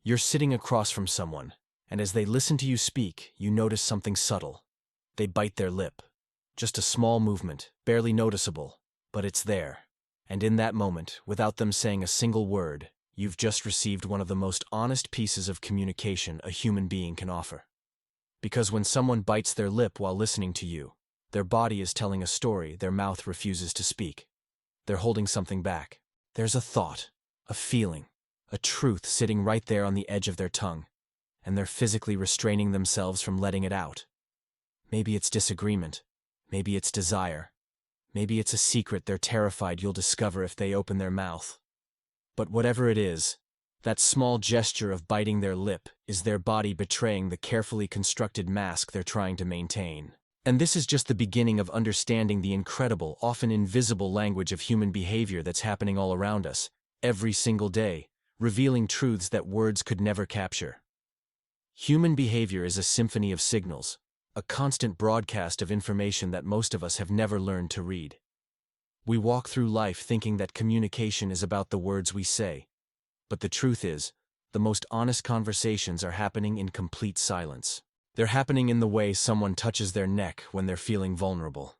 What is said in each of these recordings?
You're sitting across from someone, and as they listen to you speak, you notice something subtle. They bite their lip. Just a small movement, barely noticeable, but it's there. And in that moment, without them saying a single word, you've just received one of the most honest pieces of communication a human being can offer. Because when someone bites their lip while listening to you, their body is telling a story their mouth refuses to speak. They're holding something back. There's a thought, a feeling, a truth sitting right there on the edge of their tongue, and they're physically restraining themselves from letting it out. Maybe it's disagreement. Maybe it's desire. Maybe it's a secret they're terrified you'll discover if they open their mouth. But whatever it is, that small gesture of biting their lip is their body betraying the carefully constructed mask they're trying to maintain. And this is just the beginning of understanding the incredible, often invisible language of human behavior that's happening all around us, every single day, revealing truths that words could never capture. Human behavior is a symphony of signals, a constant broadcast of information that most of us have never learned to read. We walk through life thinking that communication is about the words we say, but the truth is, the most honest conversations are happening in complete silence. They're happening in the way someone touches their neck when they're feeling vulnerable.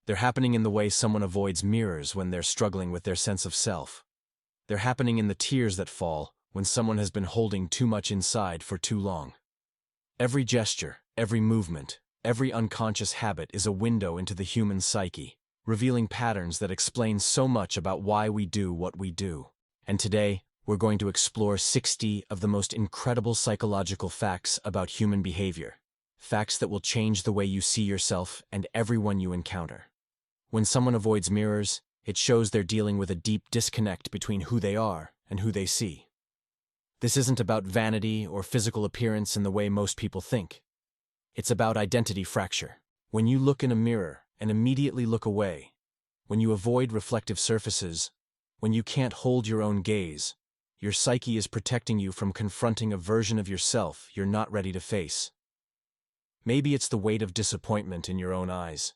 They're happening in the way someone avoids mirrors when they're struggling with their sense of self. They're happening in the tears that fall when someone has been holding too much inside for too long. Every gesture, every movement, every unconscious habit is a window into the human psyche, revealing patterns that explain so much about why we do what we do. And today, we're going to explore 60 of the most incredible psychological facts about human behavior. Facts that will change the way you see yourself and everyone you encounter. When someone avoids mirrors, it shows they're dealing with a deep disconnect between who they are and who they see. This isn't about vanity or physical appearance in the way most people think. It's about identity fracture. When you look in a mirror and immediately look away, when you avoid reflective surfaces, when you can't hold your own gaze, your psyche is protecting you from confronting a version of yourself you're not ready to face. Maybe it's the weight of disappointment in your own eyes.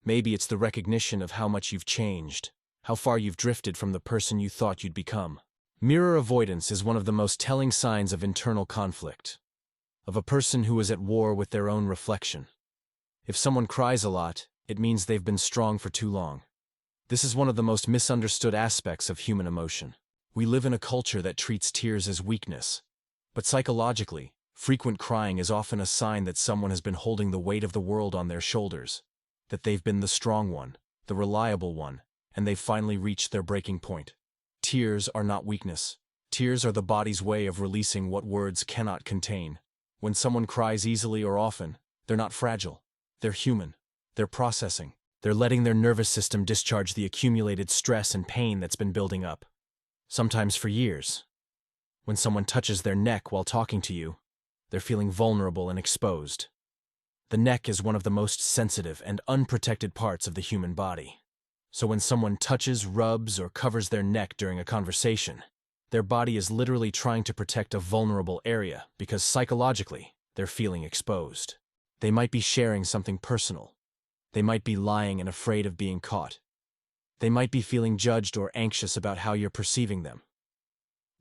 Maybe it's the recognition of how much you've changed, how far you've drifted from the person you thought you'd become. Mirror avoidance is one of the most telling signs of internal conflict, of a person who is at war with their own reflection. If someone cries a lot, it means they've been strong for too long. This is one of the most misunderstood aspects of human emotion. We live in a culture that treats tears as weakness. But psychologically, frequent crying is often a sign that someone has been holding the weight of the world on their shoulders, that they've been the strong one, the reliable one, and they've finally reached their breaking point. Tears are not weakness. Tears are the body's way of releasing what words cannot contain. When someone cries easily or often, they're not fragile. They're human. They're processing. They're letting their nervous system discharge the accumulated stress and pain that's been building up, sometimes for years. When someone touches their neck while talking to you, they're feeling vulnerable and exposed. The neck is one of the most sensitive and unprotected parts of the human body. So when someone touches, rubs, or covers their neck during a conversation, their body is literally trying to protect a vulnerable area because psychologically, they're feeling exposed. They might be sharing something personal. They might be lying and afraid of being caught. They might be feeling judged or anxious about how you're perceiving them.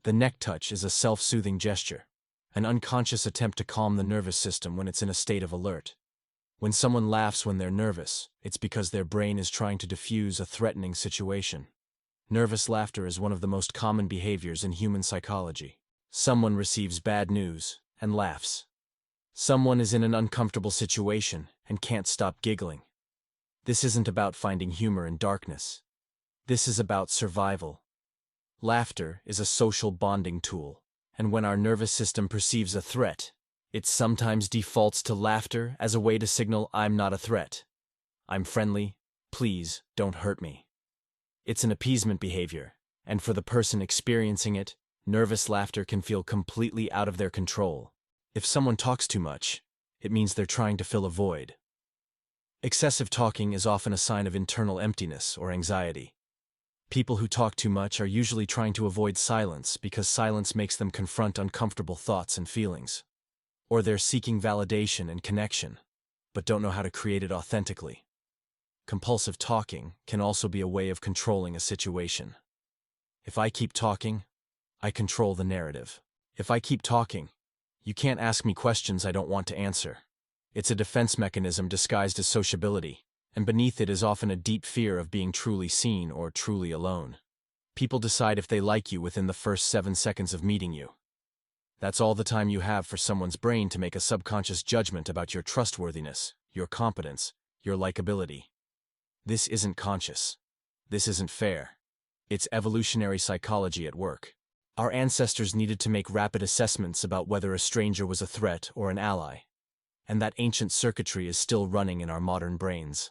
The neck touch is a self-soothing gesture, an unconscious attempt to calm the nervous system when it's in a state of alert. When someone laughs when they're nervous, it's because their brain is trying to diffuse a threatening situation. Nervous laughter is one of the most common behaviors in human psychology. Someone receives bad news and laughs. Someone is in an uncomfortable situation and can't stop giggling. This isn't about finding humor in darkness. This is about survival. Laughter is a social bonding tool, and when our nervous system perceives a threat, it sometimes defaults to laughter as a way to signal, "I'm not a threat. I'm friendly. Please don't hurt me." It's an appeasement behavior, and for the person experiencing it, nervous laughter can feel completely out of their control. If someone talks too much, it means they're trying to fill a void. Excessive talking is often a sign of internal emptiness or anxiety. People who talk too much are usually trying to avoid silence because silence makes them confront uncomfortable thoughts and feelings. Or they're seeking validation and connection, but don't know how to create it authentically. Compulsive talking can also be a way of controlling a situation. If I keep talking, I control the narrative. If I keep talking, you can't ask me questions I don't want to answer. It's a defense mechanism disguised as sociability, and beneath it is often a deep fear of being truly seen or truly alone. People decide if they like you within the first 7 seconds of meeting you. That's all the time you have for someone's brain to make a subconscious judgment about your trustworthiness, your competence, your likability. This isn't conscious. This isn't fair. It's evolutionary psychology at work. Our ancestors needed to make rapid assessments about whether a stranger was a threat or an ally. And that ancient circuitry is still running in our modern brains.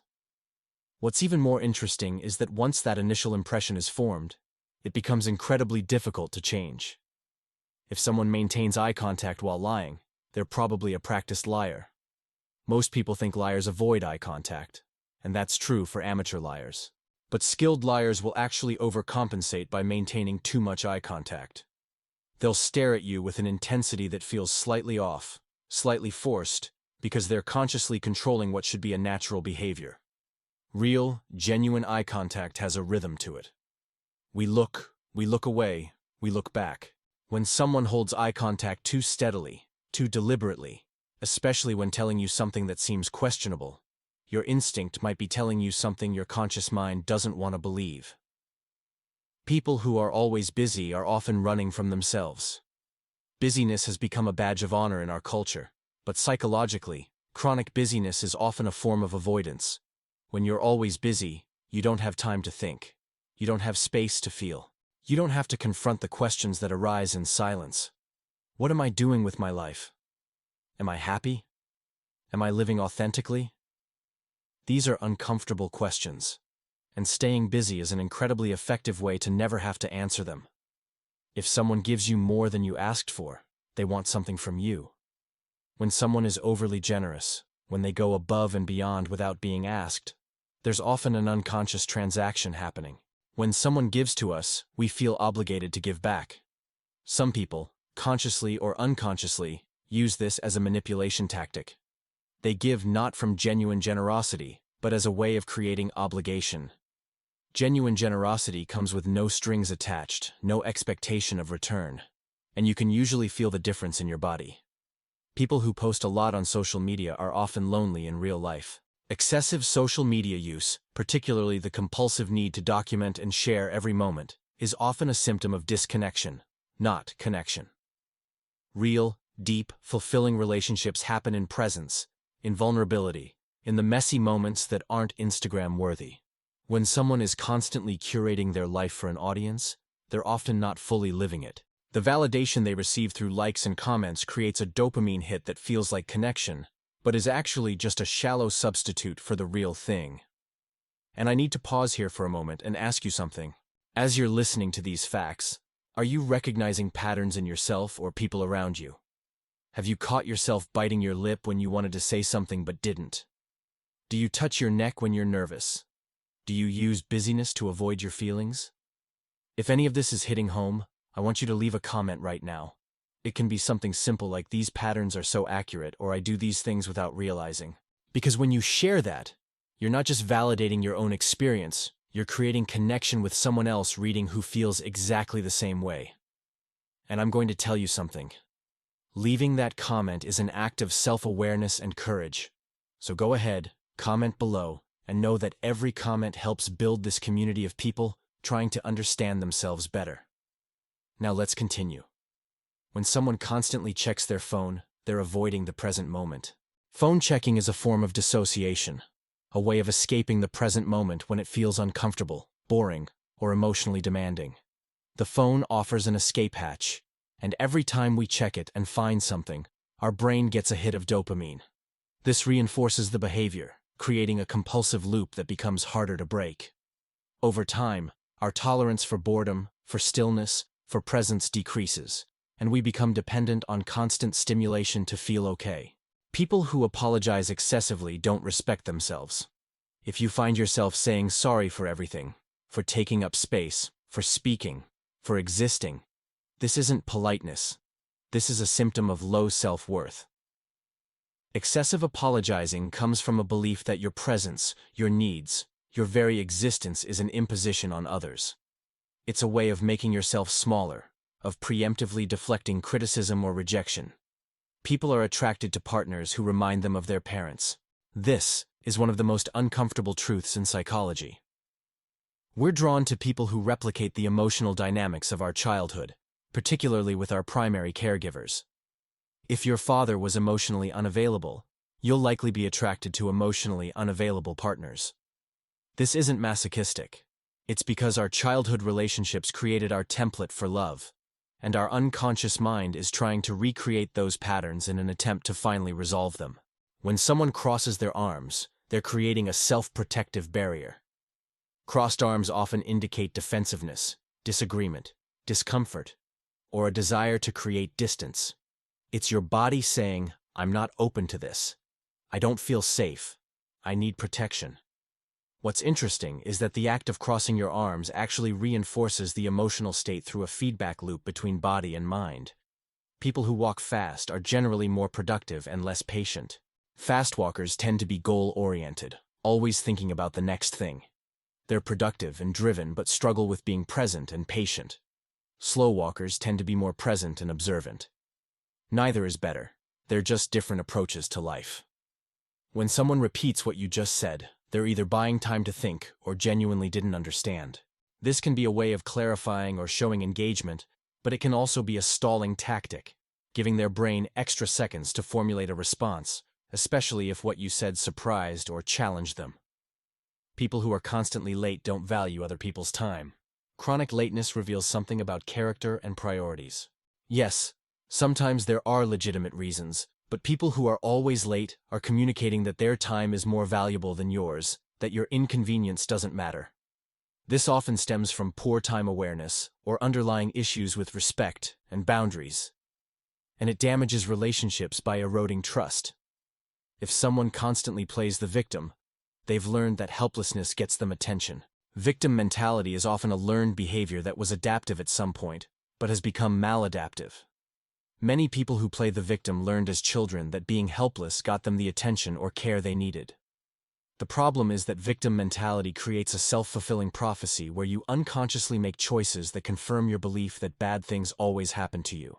What's even more interesting is that once that initial impression is formed, it becomes incredibly difficult to change. If someone maintains eye contact while lying, they're probably a practiced liar. Most people think liars avoid eye contact, and that's true for amateur liars. But skilled liars will actually overcompensate by maintaining too much eye contact. They'll stare at you with an intensity that feels slightly off, slightly forced, because they're consciously controlling what should be a natural behavior. Real, genuine eye contact has a rhythm to it. We look away, we look back. When someone holds eye contact too steadily, too deliberately, especially when telling you something that seems questionable, your instinct might be telling you something your conscious mind doesn't want to believe. People who are always busy are often running from themselves. Busyness has become a badge of honor in our culture, but psychologically, chronic busyness is often a form of avoidance. When you're always busy, you don't have time to think. You don't have space to feel. You don't have to confront the questions that arise in silence. What am I doing with my life? Am I happy? Am I living authentically? These are uncomfortable questions, and staying busy is an incredibly effective way to never have to answer them. If someone gives you more than you asked for, they want something from you. When someone is overly generous, when they go above and beyond without being asked, there's often an unconscious transaction happening. When someone gives to us, we feel obligated to give back. Some people, consciously or unconsciously, use this as a manipulation tactic. They give not from genuine generosity, but as a way of creating obligation. Genuine generosity comes with no strings attached, no expectation of return, and you can usually feel the difference in your body. People who post a lot on social media are often lonely in real life. Excessive social media use, particularly the compulsive need to document and share every moment, is often a symptom of disconnection, not connection. Real, deep, fulfilling relationships happen in presence, in vulnerability, in the messy moments that aren't Instagram-worthy. When someone is constantly curating their life for an audience, they're often not fully living it. The validation they receive through likes and comments creates a dopamine hit that feels like connection, but is actually just a shallow substitute for the real thing. And I need to pause here for a moment and ask you something. As you're listening to these facts, are you recognizing patterns in yourself or people around you? Have you caught yourself biting your lip when you wanted to say something but didn't? Do you touch your neck when you're nervous? Do you use busyness to avoid your feelings? If any of this is hitting home, I want you to leave a comment right now. It can be something simple like "these patterns are so accurate," or "I do these things without realizing." Because when you share that, you're not just validating your own experience, you're creating connection with someone else reading who feels exactly the same way. And I'm going to tell you something. Leaving that comment is an act of self-awareness and courage. So go ahead, comment below, and know that every comment helps build this community of people trying to understand themselves better. Now let's continue. When someone constantly checks their phone, they're avoiding the present moment. Phone checking is a form of dissociation, a way of escaping the present moment when it feels uncomfortable, boring, or emotionally demanding. The phone offers an escape hatch, and every time we check it and find something, our brain gets a hit of dopamine. This reinforces the behavior, creating a compulsive loop that becomes harder to break. Over time, our tolerance for boredom, for stillness, for presence decreases, and we become dependent on constant stimulation to feel okay. People who apologize excessively don't respect themselves. If you find yourself saying sorry for everything, for taking up space, for speaking, for existing, this isn't politeness. This is a symptom of low self-worth. Excessive apologizing comes from a belief that your presence, your needs, your very existence is an imposition on others. It's a way of making yourself smaller, of preemptively deflecting criticism or rejection. People are attracted to partners who remind them of their parents. This is one of the most uncomfortable truths in psychology. We're drawn to people who replicate the emotional dynamics of our childhood, particularly with our primary caregivers. If your father was emotionally unavailable, you'll likely be attracted to emotionally unavailable partners. This isn't masochistic. It's because our childhood relationships created our template for love, and our unconscious mind is trying to recreate those patterns in an attempt to finally resolve them. When someone crosses their arms, they're creating a self-protective barrier. Crossed arms often indicate defensiveness, disagreement, discomfort, or a desire to create distance. It's your body saying, "I'm not open to this. I don't feel safe. I need protection." What's interesting is that the act of crossing your arms actually reinforces the emotional state through a feedback loop between body and mind. People who walk fast are generally more productive and less patient. Fast walkers tend to be goal-oriented, always thinking about the next thing. They're productive and driven but struggle with being present and patient. Slow walkers tend to be more present and observant. Neither is better. They're just different approaches to life. When someone repeats what you just said, they're either buying time to think or genuinely didn't understand. This can be a way of clarifying or showing engagement, but it can also be a stalling tactic, giving their brain extra seconds to formulate a response, especially if what you said surprised or challenged them. People who are constantly late don't value other people's time. Chronic lateness reveals something about character and priorities. Yes, sometimes there are legitimate reasons, but people who are always late are communicating that their time is more valuable than yours, that your inconvenience doesn't matter. This often stems from poor time awareness or underlying issues with respect and boundaries. And it damages relationships by eroding trust. If someone constantly plays the victim, they've learned that helplessness gets them attention. Victim mentality is often a learned behavior that was adaptive at some point, but has become maladaptive. Many people who play the victim learned as children that being helpless got them the attention or care they needed. The problem is that victim mentality creates a self-fulfilling prophecy where you unconsciously make choices that confirm your belief that bad things always happen to you.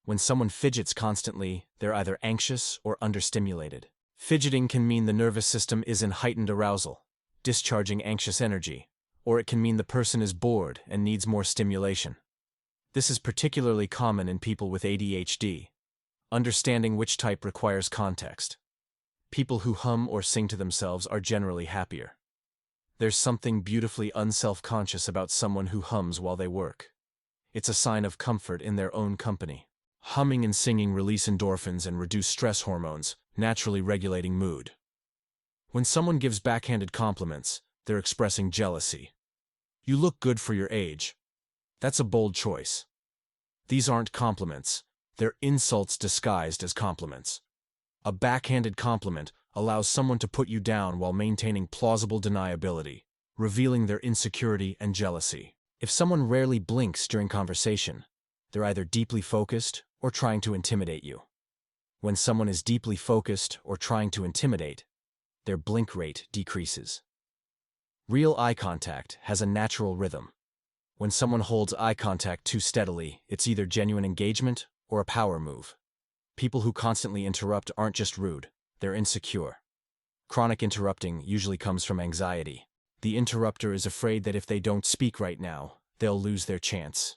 When someone fidgets constantly, they're either anxious or understimulated. Fidgeting can mean the nervous system is in heightened arousal, discharging anxious energy, or it can mean the person is bored and needs more stimulation. This is particularly common in people with ADHD. Understanding which type requires context. People who hum or sing to themselves are generally happier. There's something beautifully unself-conscious about someone who hums while they work. It's a sign of comfort in their own company. Humming and singing release endorphins and reduce stress hormones, naturally regulating mood. When someone gives backhanded compliments, they're expressing jealousy. "You look good for your age." That's a bold choice. These aren't compliments, they're insults disguised as compliments. A backhanded compliment allows someone to put you down while maintaining plausible deniability, revealing their insecurity and jealousy. If someone rarely blinks during conversation, they're either deeply focused or trying to intimidate you. When someone is deeply focused or trying to intimidate, their blink rate decreases. Real eye contact has a natural rhythm. When someone holds eye contact too steadily, it's either genuine engagement or a power move. People who constantly interrupt aren't just rude, they're insecure. Chronic interrupting usually comes from anxiety. The interrupter is afraid that if they don't speak right now, they'll lose their chance.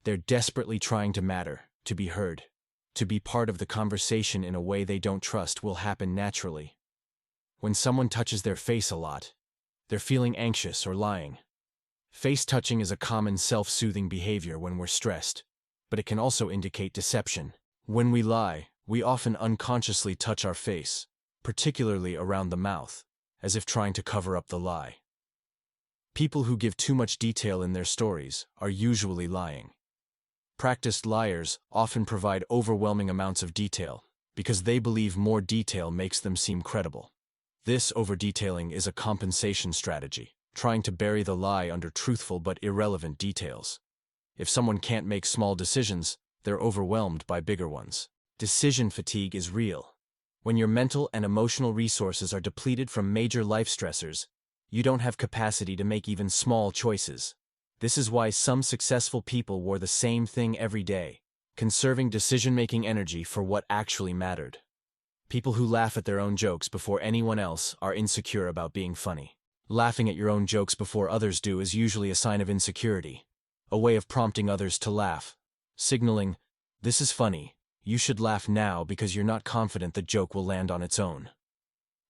They're desperately trying to matter, to be heard. To be part of the conversation in a way they don't trust will happen naturally. When someone touches their face a lot, they're feeling anxious or lying. Face touching is a common self-soothing behavior when we're stressed, but it can also indicate deception. When we lie, we often unconsciously touch our face, particularly around the mouth, as if trying to cover up the lie. People who give too much detail in their stories are usually lying. Practiced liars often provide overwhelming amounts of detail because they believe more detail makes them seem credible. This over-detailing is a compensation strategy, trying to bury the lie under truthful but irrelevant details. If someone can't make small decisions, they're overwhelmed by bigger ones. Decision fatigue is real. When your mental and emotional resources are depleted from major life stressors, you don't have capacity to make even small choices. This is why some successful people wore the same thing every day, conserving decision-making energy for what actually mattered. People who laugh at their own jokes before anyone else are insecure about being funny. Laughing at your own jokes before others do is usually a sign of insecurity, a way of prompting others to laugh, signaling, "This is funny, you should laugh now because you're not confident the joke will land on its own."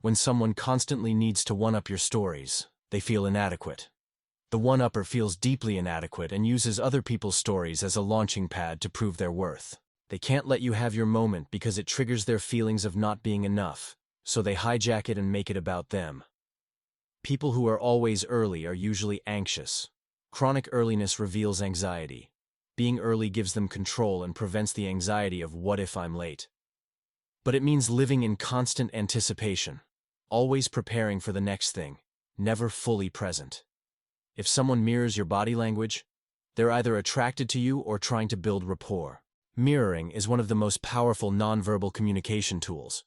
When someone constantly needs to one-up your stories, they feel inadequate. The one-upper feels deeply inadequate and uses other people's stories as a launching pad to prove their worth. They can't let you have your moment because it triggers their feelings of not being enough, so they hijack it and make it about them. People who are always early are usually anxious. Chronic earliness reveals anxiety. Being early gives them control and prevents the anxiety of "what if I'm late?" But it means living in constant anticipation, always preparing for the next thing, never fully present. If someone mirrors your body language, they're either attracted to you or trying to build rapport. Mirroring is one of the most powerful nonverbal communication tools.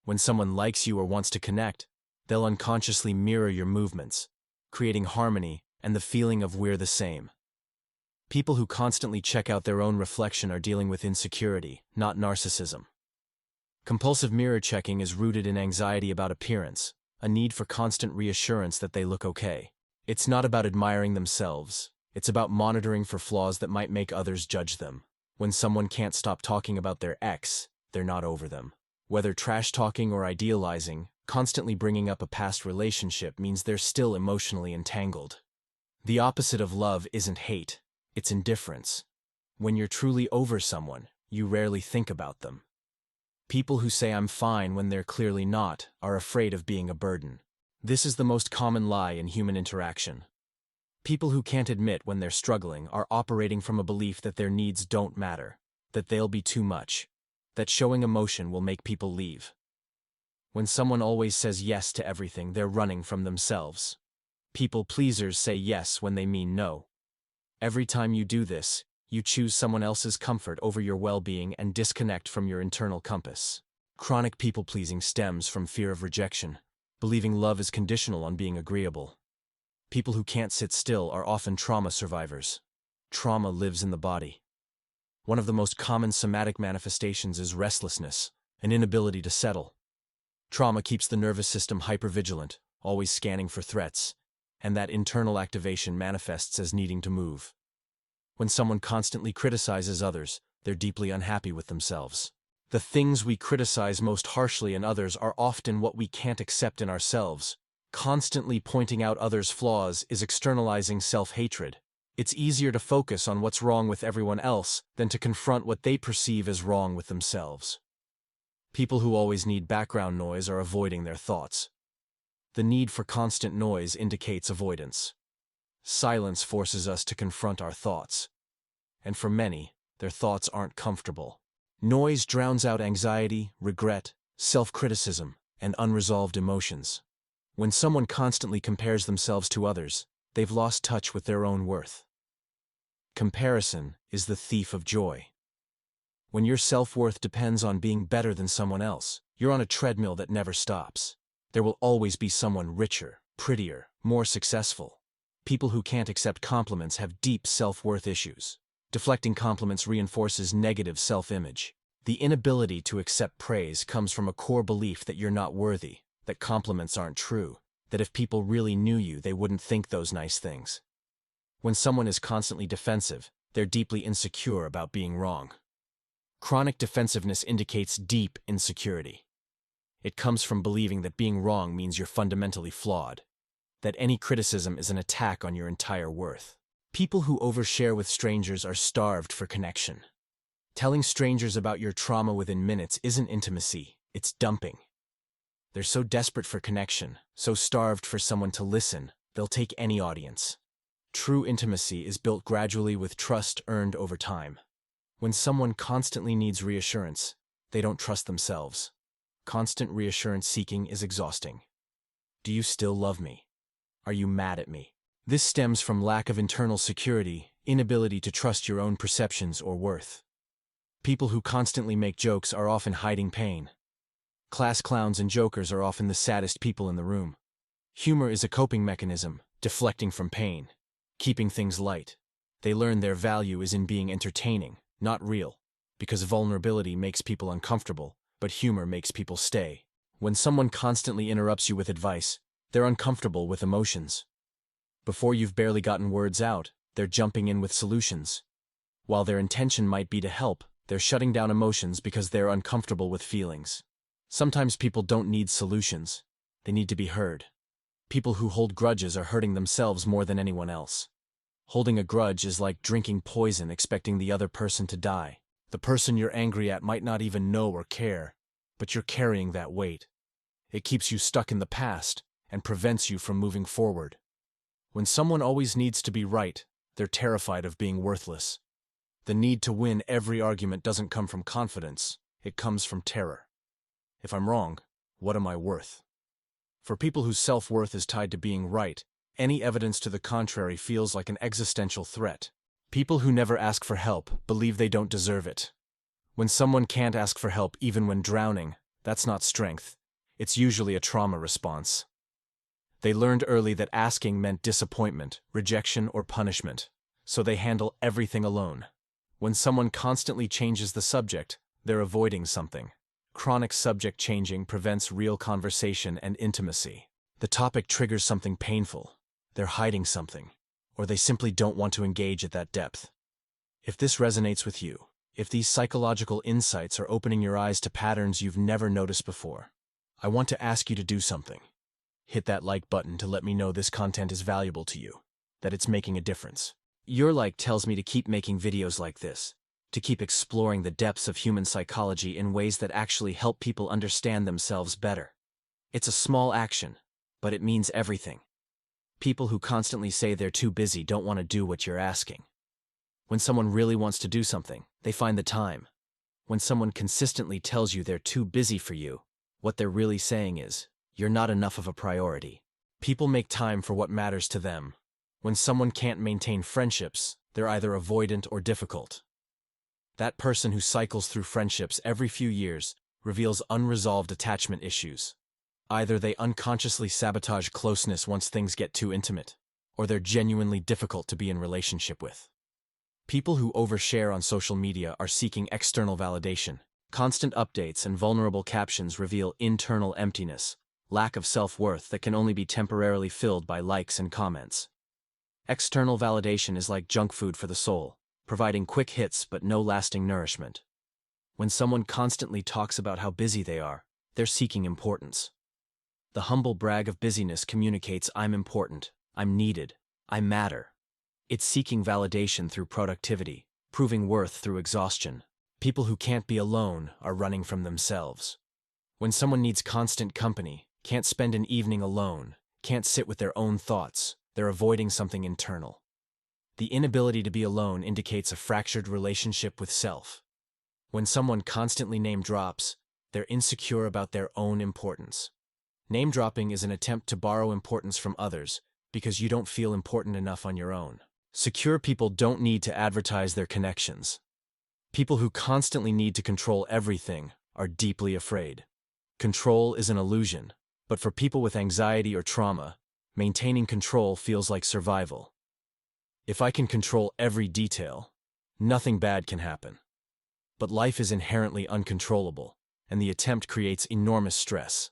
When someone likes you or wants to connect, they'll unconsciously mirror your movements, creating harmony and the feeling of "we're the same." People who constantly check out their own reflection are dealing with insecurity, not narcissism. Compulsive mirror checking is rooted in anxiety about appearance, a need for constant reassurance that they look okay. It's not about admiring themselves, it's about monitoring for flaws that might make others judge them. When someone can't stop talking about their ex, they're not over them. Whether trash-talking or idealizing, constantly bringing up a past relationship means they're still emotionally entangled. The opposite of love isn't hate, it's indifference. When you're truly over someone, you rarely think about them. People who say "I'm fine" when they're clearly not are afraid of being a burden. This is the most common lie in human interaction. People who can't admit when they're struggling are operating from a belief that their needs don't matter, that they'll be too much, that showing emotion will make people leave. When someone always says yes to everything, they're running from themselves. People pleasers say yes when they mean no. Every time you do this, you choose someone else's comfort over your well-being and disconnect from your internal compass. Chronic people-pleasing stems from fear of rejection, believing love is conditional on being agreeable. People who can't sit still are often trauma survivors. Trauma lives in the body. One of the most common somatic manifestations is restlessness, an inability to settle. Trauma keeps the nervous system hypervigilant, always scanning for threats, and that internal activation manifests as needing to move. When someone constantly criticizes others, they're deeply unhappy with themselves. The things we criticize most harshly in others are often what we can't accept in ourselves. Constantly pointing out others' flaws is externalizing self-hatred. It's easier to focus on what's wrong with everyone else than to confront what they perceive as wrong with themselves. People who always need background noise are avoiding their thoughts. The need for constant noise indicates avoidance. Silence forces us to confront our thoughts. And for many, their thoughts aren't comfortable. Noise drowns out anxiety, regret, self-criticism, and unresolved emotions. When someone constantly compares themselves to others, they've lost touch with their own worth. Comparison is the thief of joy. When your self-worth depends on being better than someone else, you're on a treadmill that never stops. There will always be someone richer, prettier, more successful. People who can't accept compliments have deep self-worth issues. Deflecting compliments reinforces negative self-image. The inability to accept praise comes from a core belief that you're not worthy, that compliments aren't true, that if people really knew you, they wouldn't think those nice things. When someone is constantly defensive, they're deeply insecure about being wrong. Chronic defensiveness indicates deep insecurity. It comes from believing that being wrong means you're fundamentally flawed, that any criticism is an attack on your entire worth. People who overshare with strangers are starved for connection. Telling strangers about your trauma within minutes isn't intimacy, it's dumping. They're so desperate for connection, so starved for someone to listen, they'll take any audience. True intimacy is built gradually with trust earned over time. When someone constantly needs reassurance, they don't trust themselves. Constant reassurance seeking is exhausting. Do you still love me? Are you mad at me? This stems from lack of internal security, inability to trust your own perceptions or worth. People who constantly make jokes are often hiding pain. Class clowns and jokers are often the saddest people in the room. Humor is a coping mechanism, deflecting from pain. keeping things light. They learn their value is in being entertaining, not real, because vulnerability makes people uncomfortable, but humor makes people stay. When someone constantly interrupts you with advice, they're uncomfortable with emotions. Before you've barely gotten words out, they're jumping in with solutions. While their intention might be to help, they're shutting down emotions because they're uncomfortable with feelings. Sometimes people don't need solutions. They need to be heard. People who hold grudges are hurting themselves more than anyone else. Holding a grudge is like drinking poison expecting the other person to die. The person you're angry at might not even know or care, but you're carrying that weight. It keeps you stuck in the past and prevents you from moving forward. When someone always needs to be right, they're terrified of being worthless. The need to win every argument doesn't come from confidence, it comes from terror. If I'm wrong, what am I worth? For people whose self-worth is tied to being right, any evidence to the contrary feels like an existential threat. People who never ask for help believe they don't deserve it. When someone can't ask for help even when drowning, that's not strength. It's usually a trauma response. They learned early that asking meant disappointment, rejection, or punishment, so they handle everything alone. When someone constantly changes the subject, they're avoiding something. Chronic subject changing prevents real conversation and intimacy. The topic triggers something painful. They're hiding something, or they simply don't want to engage at that depth. If this resonates with you, if these psychological insights are opening your eyes to patterns you've never noticed before, I want to ask you to do something. Hit that like button to let me know this content is valuable to you, that it's making a difference. Your like tells me to keep making videos like this, to keep exploring the depths of human psychology in ways that actually help people understand themselves better. It's a small action, but it means everything. People who constantly say they're too busy don't want to do what you're asking. When someone really wants to do something, they find the time. When someone consistently tells you they're too busy for you, what they're really saying is, you're not enough of a priority. People make time for what matters to them. When someone can't maintain friendships, they're either avoidant or difficult. That person who cycles through friendships every few years reveals unresolved attachment issues. Either they unconsciously sabotage closeness once things get too intimate, or they're genuinely difficult to be in relationship with. People who overshare on social media are seeking external validation. Constant updates and vulnerable captions reveal internal emptiness, lack of self-worth that can only be temporarily filled by likes and comments. External validation is like junk food for the soul, providing quick hits but no lasting nourishment. When someone constantly talks about how busy they are, they're seeking importance. The humble brag of busyness communicates I'm important, I'm needed, I matter. It's seeking validation through productivity, proving worth through exhaustion. People who can't be alone are running from themselves. When someone needs constant company, can't spend an evening alone, can't sit with their own thoughts, they're avoiding something internal. The inability to be alone indicates a fractured relationship with self. When someone constantly name drops, they're insecure about their own importance. Name dropping is an attempt to borrow importance from others because you don't feel important enough on your own. Secure people don't need to advertise their connections. People who constantly need to control everything are deeply afraid. Control is an illusion, but for people with anxiety or trauma, maintaining control feels like survival. If I can control every detail, nothing bad can happen. But life is inherently uncontrollable, and the attempt creates enormous stress.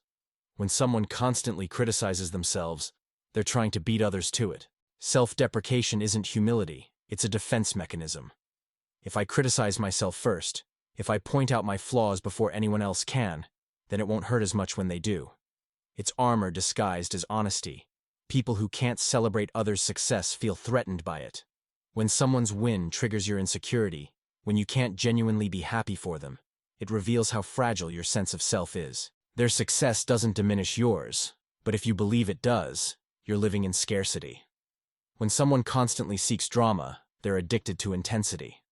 When someone constantly criticizes themselves, they're trying to beat others to it. Self-deprecation isn't humility, it's a defense mechanism. If I criticize myself first, if I point out my flaws before anyone else can, then it won't hurt as much when they do. It's armor disguised as honesty. People who can't celebrate others' success feel threatened by it. When someone's win triggers your insecurity, when you can't genuinely be happy for them, it reveals how fragile your sense of self is. Their success doesn't diminish yours, but if you believe it does, you're living in scarcity. When someone constantly seeks drama, they're addicted to intensity.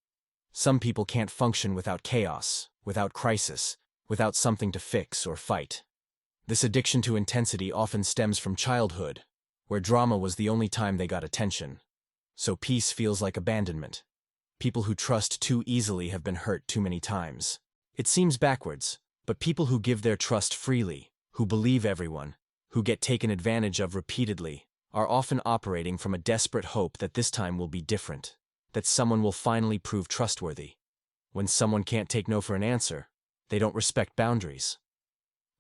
Some people can't function without chaos, without crisis, without something to fix or fight. This addiction to intensity often stems from childhood, where drama was the only time they got attention. So peace feels like abandonment. People who trust too easily have been hurt too many times. It seems backwards, but people who give their trust freely, who believe everyone, who get taken advantage of repeatedly, are often operating from a desperate hope that this time will be different, that someone will finally prove trustworthy. When someone can't take no for an answer, they don't respect boundaries.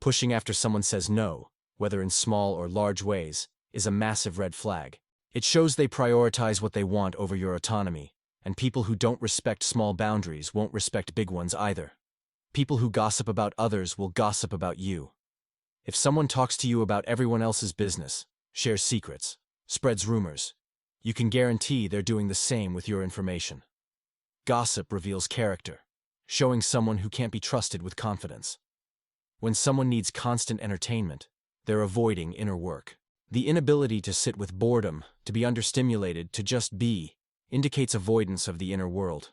Pushing after someone says no, whether in small or large ways, is a massive red flag. It shows they prioritize what they want over your autonomy, and people who don't respect small boundaries won't respect big ones either. People who gossip about others will gossip about you. If someone talks to you about everyone else's business, shares secrets, spreads rumors, you can guarantee they're doing the same with your information. Gossip reveals character, showing someone who can't be trusted with confidence. When someone needs constant entertainment, they're avoiding inner work. The inability to sit with boredom, to be understimulated, to just be, indicates avoidance of the inner world.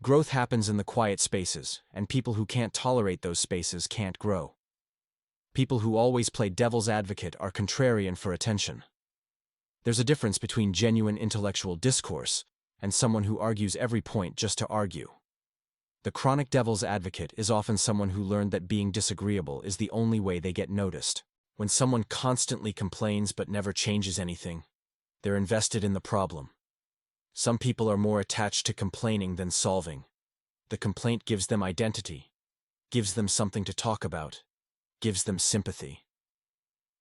Growth happens in the quiet spaces, and people who can't tolerate those spaces can't grow. People who always play devil's advocate are contrarian for attention. There's a difference between genuine intellectual discourse and someone who argues every point just to argue. The chronic devil's advocate is often someone who learned that being disagreeable is the only way they get noticed. When someone constantly complains but never changes anything, they're invested in the problem. Some people are more attached to complaining than solving. The complaint gives them identity, gives them something to talk about, gives them sympathy.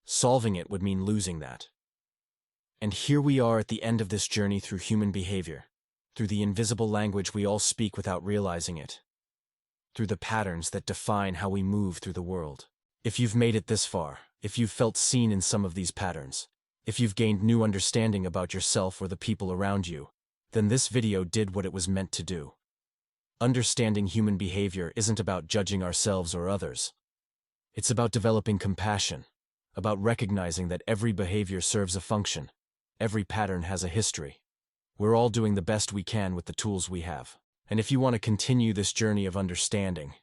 Solving it would mean losing that. And here we are at the end of this journey through human behavior, through the invisible language we all speak without realizing it, through the patterns that define how we move through the world. If you've made it this far, if you've felt seen in some of these patterns, if you've gained new understanding about yourself or the people around you, then this video did what it was meant to do. Understanding human behavior isn't about judging ourselves or others. It's about developing compassion, about recognizing that every behavior serves a function, every pattern has a history. We're all doing the best we can with the tools we have. And if you want to continue this journey of understanding,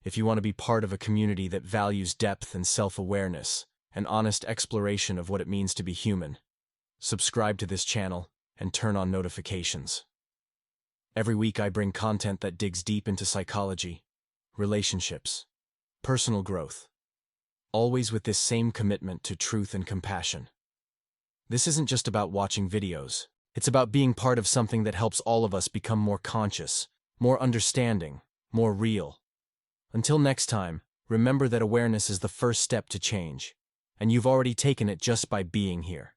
if you want to be part of a community that values depth and self-awareness, an honest exploration of what it means to be human, subscribe to this channel and turn on notifications. Every week I bring content that digs deep into psychology, relationships, personal growth, always with this same commitment to truth and compassion. This isn't just about watching videos. It's about being part of something that helps all of us become more conscious, more understanding, more real. Until next time, remember that awareness is the first step to change, and you've already taken it just by being here.